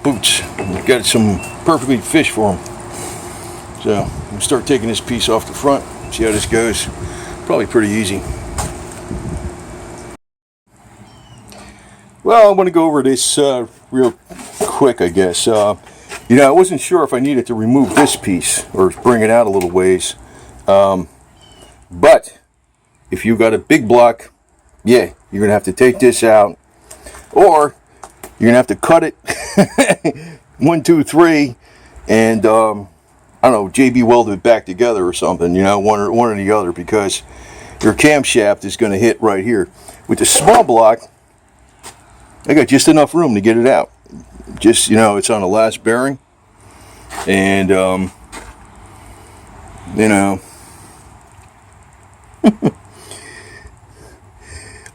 boots. Got some perfectly fish for them. So I'm gonna start taking this piece off the front, see how this goes. Probably pretty easy. Well, I'm going to go over this real quick, I guess. You know, I wasn't sure if I needed to remove this piece or bring it out a little ways. But if you got a big block, yeah, you're going to have to take this out. Or you're going to have to cut it 1, 2, 3 and I don't know, JB welded it back together or something, you know, one or the other, because your camshaft is going to hit right here. With the small block, I got just enough room to get it out. Just, you know, it's on the last bearing. And, you know. I'm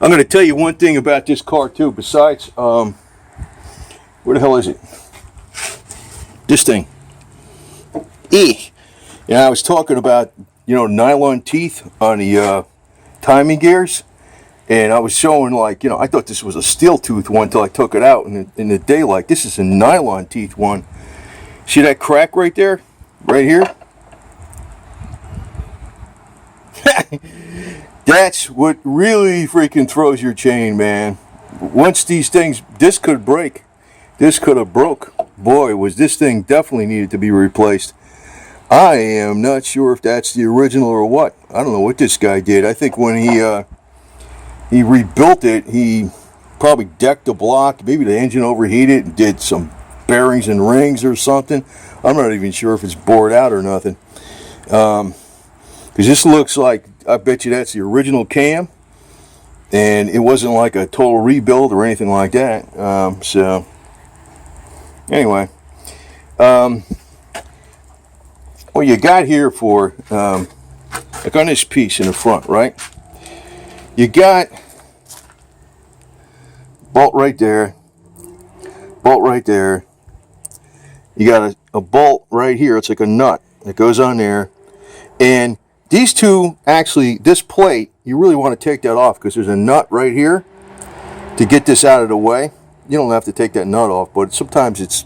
going to tell you one thing about this car, too. Besides, where the hell is it? This thing. Yeah, I was talking about, you know, nylon teeth on the timing gears. And I was showing, like, you know, I thought this was a steel tooth one until I took it out in the daylight. This is a nylon teeth one. See that crack right there? Right here? That's what really freaking throws your chain, man. Once these things, this could break. This could have broke. Boy, was this thing definitely needed to be replaced. I am not sure if that's the original or what. I don't know what this guy did. I think when he rebuilt it, he probably decked the block. Maybe the engine overheated and did some bearings and rings or something. I'm not even sure if it's bored out or nothing. Because this looks like, I bet you that's the original cam. And it wasn't like a total rebuild or anything like that. So, anyway. What you got here for, like on this piece in the front, right? You got bolt right there, bolt right there. You got a bolt right here. It's like a nut that goes on there. And these two, actually, this plate, you really want to take that off because there's a nut right here to get this out of the way. You don't have to take that nut off, but sometimes it's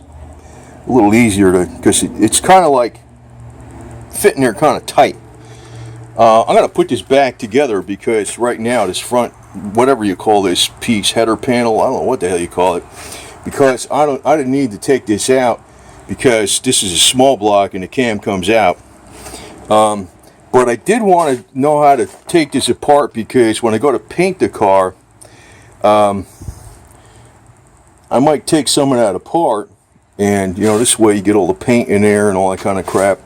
a little easier to, because it's kind of like fitting there kind of tight. I'm going to put this back together because right now this front, whatever you call this piece, header panel, I don't know what the hell you call it, because I didn't need to take this out because this is a small block and the cam comes out. But I did want to know how to take this apart because when I go to paint the car, I might take some of that apart, and you know, this way you get all the paint in there and all that kind of crap.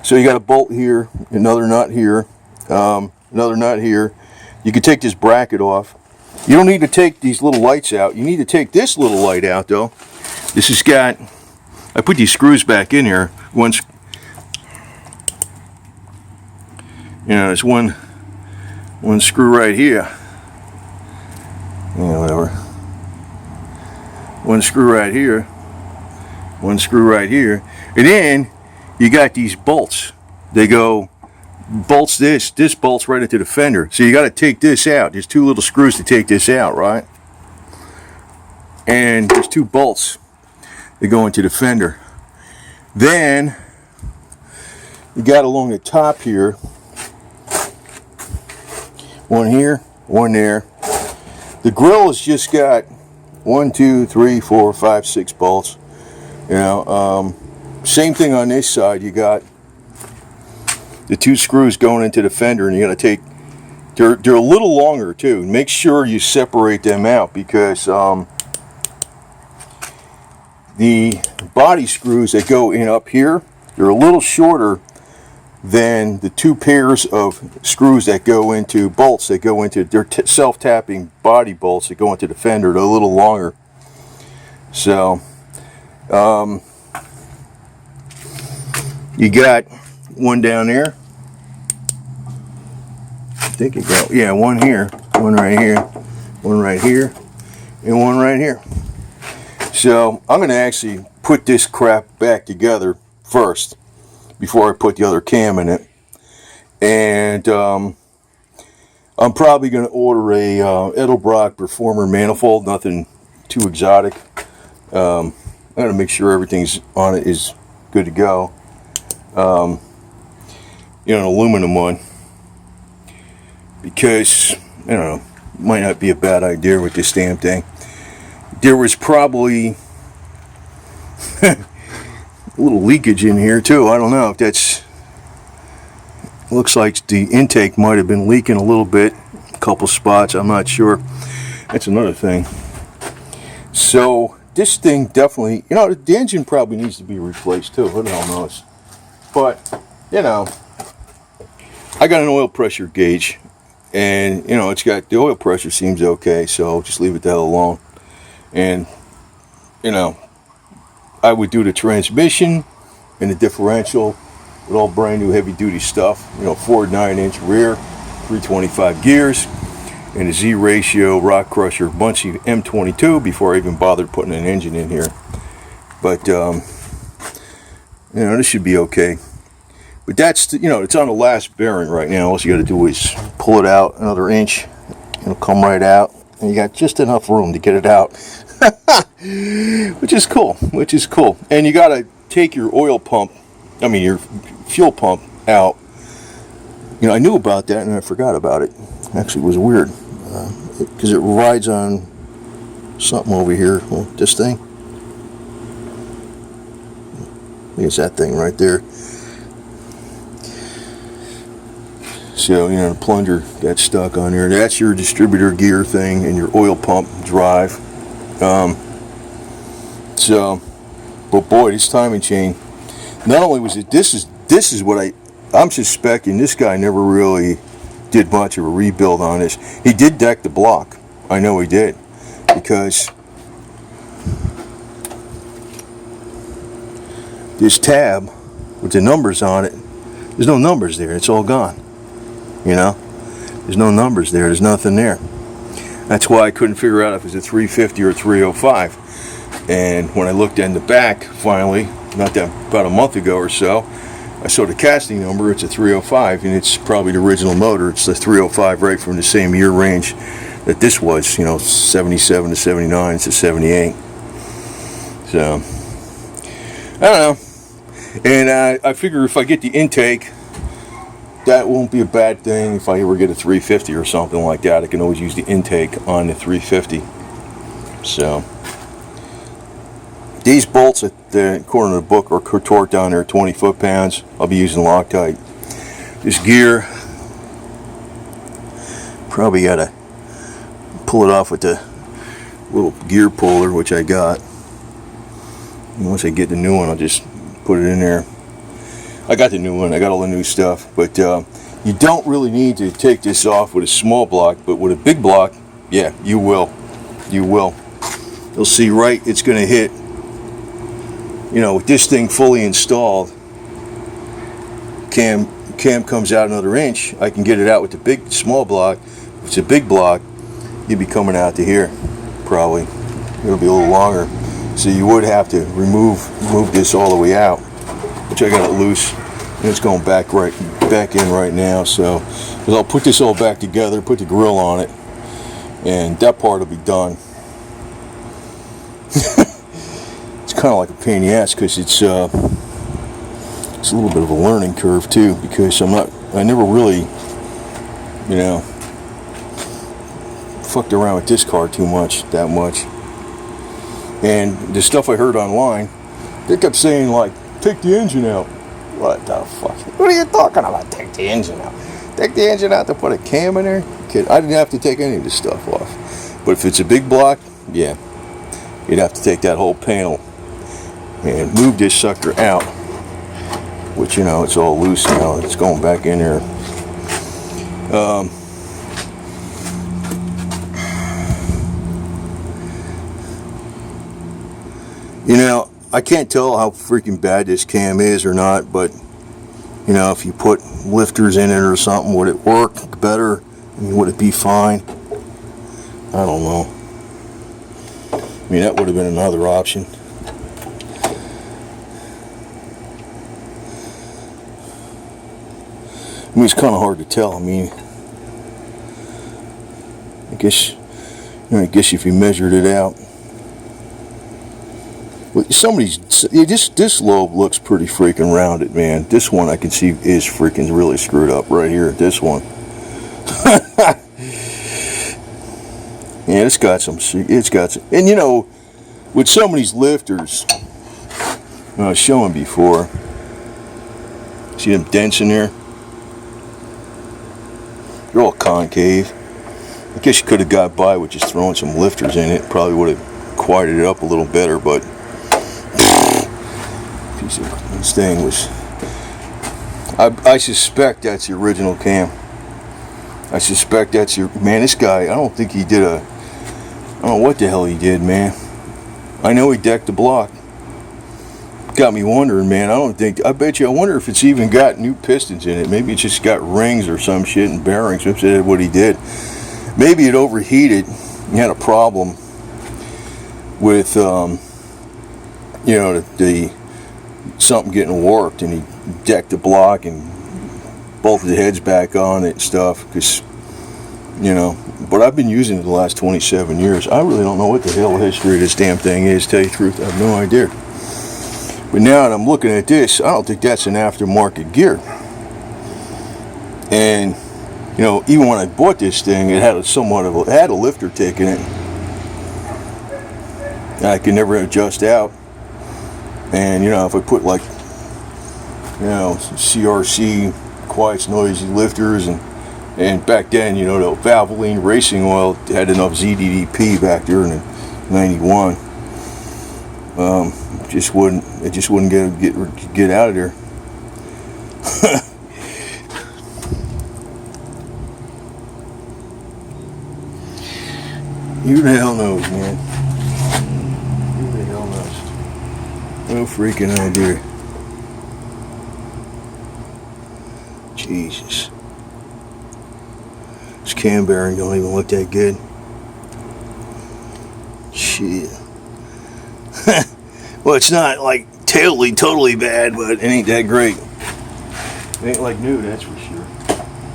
So you got a bolt here, another nut here, another nut here. You can take this bracket off. You don't need to take these little lights out. You need to take this little light out though. This has got, I put these screws back in here. You know, there's one screw right here. Yeah, whatever. One screw right here. One screw right here. And then you got these bolts. They go, bolts this bolts right into the fender. So you got to take this out. There's two little screws to take this out, right? And there's two bolts that go into the fender. Then you got along the top here, one here, one there. The grill has just got 1, 2, 3, 4, 5, 6 bolts. You know, same thing on this side. You got the two screws going into the fender, and you got to take. They're a little longer too. Make sure you separate them out because the body screws that go in up here, they're a little shorter than the two pairs of screws that go into bolts that go into. They're self-tapping body bolts that go into the fender. They're a little longer. So. You got one down there. I think you got, yeah, one here, one right here, one right here, and one right here. So I'm going to actually put this crap back together first before I put the other cam in it. And I'm probably going to order a Edelbrock Performer manifold, nothing too exotic. I gotta make sure everything's on it is good to go. An aluminum one, because I don't know, might not be a bad idea with this damn thing. There was probably a little leakage in here too. I don't know if that's, looks like the intake might have been leaking a little bit, a couple spots, I'm not sure. That's another thing. So this thing definitely, the engine probably needs to be replaced too, who the hell knows. But I got an oil pressure gauge, and it's got, the oil pressure seems okay, so just leave it the hell alone. And I would do the transmission and the differential with all brand new heavy duty stuff, Ford 9-inch rear, 325 gears, and a Z ratio rock crusher Bunchy M22 before I even bothered putting an engine in here. But this should be okay. But that's it's on the last bearing right now. All you got to do is pull it out another inch. It'll come right out, and you got just enough room to get it out, which is cool. And you got to take your oil pump, your fuel pump out. I knew about that and I forgot about it. Actually, it was weird because it rides on something over here. Well, this thing. I think it's that thing right there. So, the plunger got stuck on there. That's your distributor gear thing and your oil pump drive. But boy, this timing chain, not only was it, this is what I'm suspecting this guy never really did much of a rebuild on this. He did deck the block. I know he did, because this tab with the numbers on it, there's no numbers there. It's all gone. There's no numbers there. There's nothing there. That's why I couldn't figure out if it was a 350 or 305. And when I looked in the back, finally, about a month ago or so, I saw the casting number. It's a 305, and it's probably the original motor. It's the 305 right from the same year range that this was. 77 to 79. It's a 78. So I don't know. And I figure if I get the intake, that won't be a bad thing. If I ever get a 350 or something like that, I can always use the intake on the 350. So these bolts at the, according to the book, are torqued down there 20 foot-pounds. I'll be using Loctite. This gear, probably got to pull it off with the little gear puller, which I got. And once I get the new one, I'll just put it in there. I got the new one. I got all the new stuff. But you don't really need to take this off with a small block, but with a big block, yeah, you will. You will. You'll see right, it's going to hit. With this thing fully installed, cam comes out another inch. I can get it out with the small block. If it's a big block, you'd be coming out to here, probably. It'll be a little longer. So you would have to move this all the way out, which I got it loose, and it's going back in right now. So I'll put this all back together, put the grill on it, and that part will be done. It's kind of like a pain in the ass because it's a little bit of a learning curve too, because I never really, fucked around with this car that much. And the stuff I heard online, they kept saying like, take the engine out. What the fuck? What are you talking about? Take the engine out. Take the engine out to put a cam in there? Kid, I didn't have to take any of this stuff off. But if it's a big block, yeah, you'd have to take that whole panel and move this sucker out. Which, it's all loose now. It's going back in there. I can't tell how freaking bad this cam is or not, but if you put lifters in it or something, would it work better? Would it be fine? I don't know. That would have been another option. It's kind of hard to tell. I guess if you measured it out. Some of these, this lobe looks pretty freaking rounded, man. This one I can see is freaking really screwed up right here. This one. Yeah, it's got some, and you know, with some of these lifters, I was showing before, see them dents in there? They're all concave. I guess you could have got by with just throwing some lifters in it. Probably would have quieted it up a little better, but this thing was, I suspect that's the original cam. I suspect that's your, man, this guy, I don't think he did I don't know what the hell he did, man. I know he decked the block. Got me wondering, man. I bet you, I wonder if it's even got new pistons in it. Maybe it's just got rings or some shit and bearings. Maybe that's what he did. Maybe it overheated. He had a problem with, you know, the something getting warped, and he decked the block and bolted the heads back on it and stuff. Because, you know, but I've been using it the last 27 years. I really don't know what the hell the history of this damn thing is, to tell you the truth. I have no idea. But now that I'm looking at this, I don't think that's an aftermarket gear. And, you know, even when I bought this thing, it had it had a lifter take in it. I could never adjust out. And, you know, if I put like, you know, CRC, quiet, noisy lifters, and back then, you know, the Valvoline racing oil had enough ZDDP back there in '91. It just wouldn't get out of there. Who the hell knows, man? Who the hell knows? No freaking idea. Jesus. This cam bearing don't even look that good. Shit. Well, it's not like totally bad, but it ain't that great. It ain't like new, that's for sure.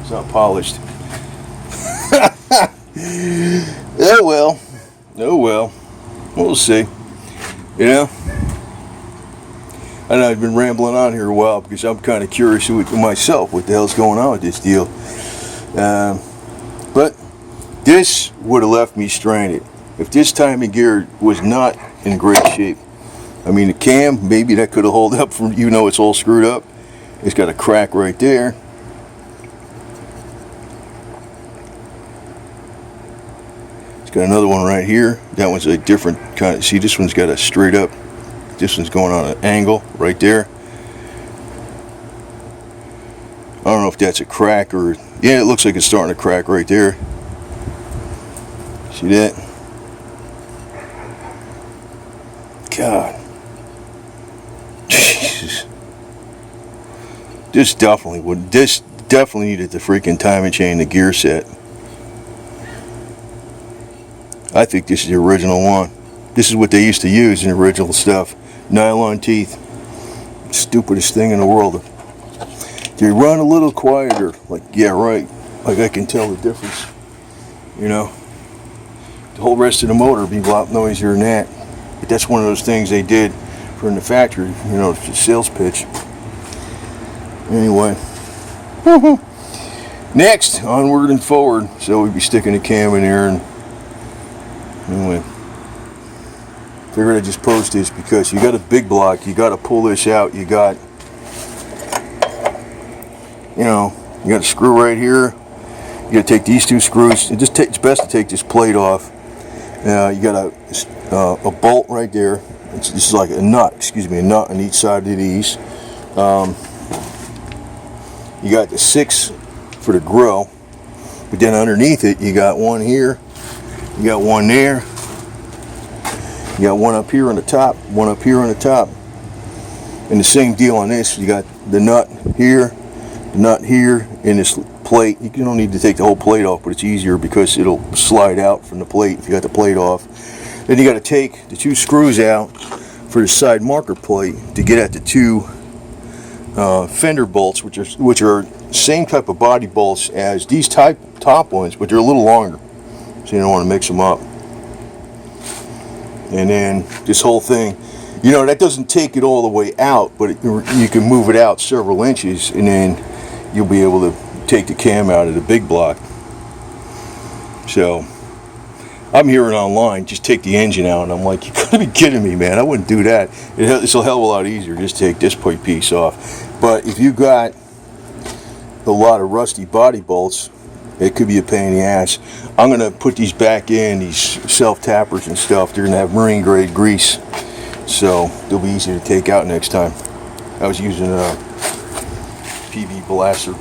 It's not polished. Oh well. Oh well. We'll see. You know? I know I've been rambling on here a while because I'm kind of curious with myself what the hell's going on with this deal. But this would have left me stranded. If this timing gear was not in great shape, I mean, the cam, maybe that could have held up from, you know, it's all screwed up. It's got a crack right there. It's got another one right here. That one's a different kind of, see, this one's got a straight up, this one's going on an angle right there. I don't know if that's a crack or, yeah, it looks like it's starting to crack right there. See that? God. Jesus. This definitely needed the freaking timing chain, the gear set. I think this is the original one. This is what they used to use in the original stuff. Nylon teeth. Stupidest thing in the world. They run a little quieter. Like, yeah, right. Like, I can tell the difference. You know? The whole rest of the motor would be a lot noisier than that. But that's one of those things they did from the factory. You know, it's a sales pitch. Anyway. Next, onward and forward. So we'd be sticking the cam in there. And anyway. Figured I'd just post this because you got a big block. You got to pull this out. You got... You know, you got a screw right here. You got to take these two screws. It's best to take this plate off. You got a bolt right there. This is like a nut on each side of these. You got the 6 for the grill, but then underneath it, you got one here. You got one there. You got one up here on the top. One up here on the top. And the same deal on this. You got the nut here. Nut here in this plate. You don't need to take the whole plate off, but it's easier because it'll slide out from the plate if you got the plate off. Then you got to take the 2 screws out for the side marker plate to get at the 2 fender bolts, which are same type of body bolts as these top ones, but they're a little longer, so you don't want to mix them up. And then this whole thing, You know, that doesn't take it all the way out, but you can move it out several inches, and then you'll be able to take the cam out of the big block. So I'm hearing online, just take the engine out, and I'm like, you gotta be kidding me, man. I wouldn't do that. It's a hell of a lot easier. Just take this piece off. But if you got a lot of rusty body bolts, it could be a pain in the ass. I'm gonna put these back in, these self tappers and stuff. They're gonna have marine grade grease, so they'll be easy to take out next time. I was using a PB blaster.